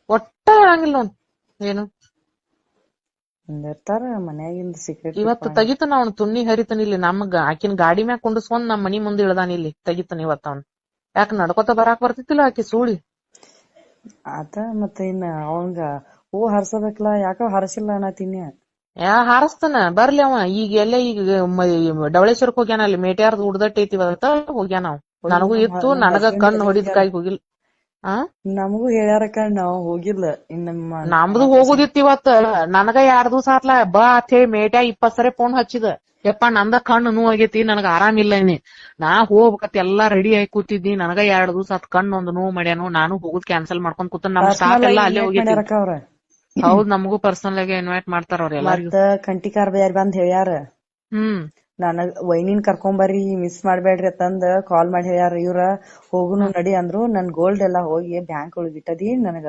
ಒಟ್ಟ ಹೇಳಂಗಿಲ್ಲ ನೋಡ್ ಏನು. ಇರ್ತಾರ ಮನ್ಯಾಗಿಂದ ಸೀಕ್ರೆಟ್. ಇವತ್ತು ತೆಗಿತಾನ ಅವ್ನು ತುಣ್ಣಿ ಹರಿತಾನ ಇಲ್ಲಿ ನಮ್ಗ ಆಕಿನ ಗಾಡಿ ಮ್ಯಾಗ ಕುಂಡಿಸ್ಕೊಂಡ್ ನಮ್ ಮನಿ ಮುಂದೆ ಇಳ್ದಾನ ಇಲ್ಲಿ ತೆಗಿತಾನ ಇವತ್ತ ಅವ್ನು. ಯಾಕ ನಡ್ಕೊತ ಬರಾಕ್ ಬರ್ತಿತ್ತಿಲ್ಲ ಆಕಿ ಸೂಳಿ ಆತ ಮತ್ತ ಇನ್ನ ಅವಂಗ ಹೂ ಹರ್ಸಬೇಕಲ್ಲ, ಯಾಕ ಹರ್ಸಿಲ್ಲ ಅನ್ನತೀನಿ. ಹಾರಸ್ತಾನ ಬರ್ಲಿ ಅವ. ಈಗ ಎಲ್ಲೇ ಈಗ ಡವಳೇಶ್ವರಕ್ ಹೋಗ್ಯಾನ, ಅಲ್ಲಿ ಮೇಟ್ಯಾರ್ದ ಉಡ್ದಟ್ಟ ಐತಿ ಹೋಗ್ಯಾನ ಅವ್. ನನಗೂ ಇತ್ತು, ನನಗ ಕಣ್ಣು ಹೊಡಿದ್ಕಾಗಿ ಹೋಗಿಲ್ಲ. ನಮಗೂ ಹೇಳ್ಯಾರಕ್ಕ, ನಾವ್ ಹೋಗಿಲ್ಲ. ನಮ್ದು ಹೋಗುದಿತ್ತು ಇವತ್ತ. ನನಗ 2 ದಿವಸ ಆತ್ಲ ಬಾ ಅಂತ ಹೇಳಿ ಮೇಟ್ಯಾ 20 ಸರಿ ಫೋನ್ ಹಚ್ಚಿದ. ಯಪ್ಪ ನಂದ ಕಣ್ಣು ನೋವು ಆಗೇತಿ, ನನಗ ಆರಾಮಿಲ್ಲ ಇನ್ನಿ, ನಾ ಹೋಗ್ಬೇಕತ್ ಎಲ್ಲಾ ರೆಡಿ ಆಗಿ ಕೂತಿದ್ನಿ. ನನಗ 2 ದಿವಸ ಆತ್ ಕಣ್ಣು ಒಂದು ನೋವು ಮಾಡ್ಯಾನು. ನಾನು ಹೋಗುದ್ ಕ್ಯಾನ್ಸಲ್ ಮಾಡ್ಕೊಂಡ್ ಕೂತ. ನಮ್ ಸ್ಟಾಫ್ ಎಲ್ಲಾ ಅಲ್ಲೇ ಹೋಗೈತಿ. ಹೌದ್, ನಮಗೂ ಪರ್ಸನಲ್ ಆಗಿ ಇನ್ವೈಟ್ ಮಾಡ್ತಾರ ಅವ್ರ ಎಲ್ಲಾರಿಗೂ. ಮತ್ತ ಕಂಟಿಕಾರ್ ಬ್ಯಾರ್ ಬಂದ್ ಹೇಳ್ಯಾರ. ನನಗ್ ವೈನಿನ್ ಕರ್ಕೊಂಬರ್ರಿ, ಮಿಸ್ ಮಾಡ್ಬೇಡ್ರಿ ಅಂತಂದ ಕಾಲ್ ಮಾಡಿ ಹೇಳ್ಯಾರ. ಇವ್ರ ಹೋಗುನು ನಡಿ ಅಂದ್ರು. ನನ್ ಗೋಲ್ಡ್ ಎಲ್ಲಾ ಹೋಗಿ ಬ್ಯಾಂಕ್ ಒಳಗ್ ಇಟ್ಟದಿ, ನನಗ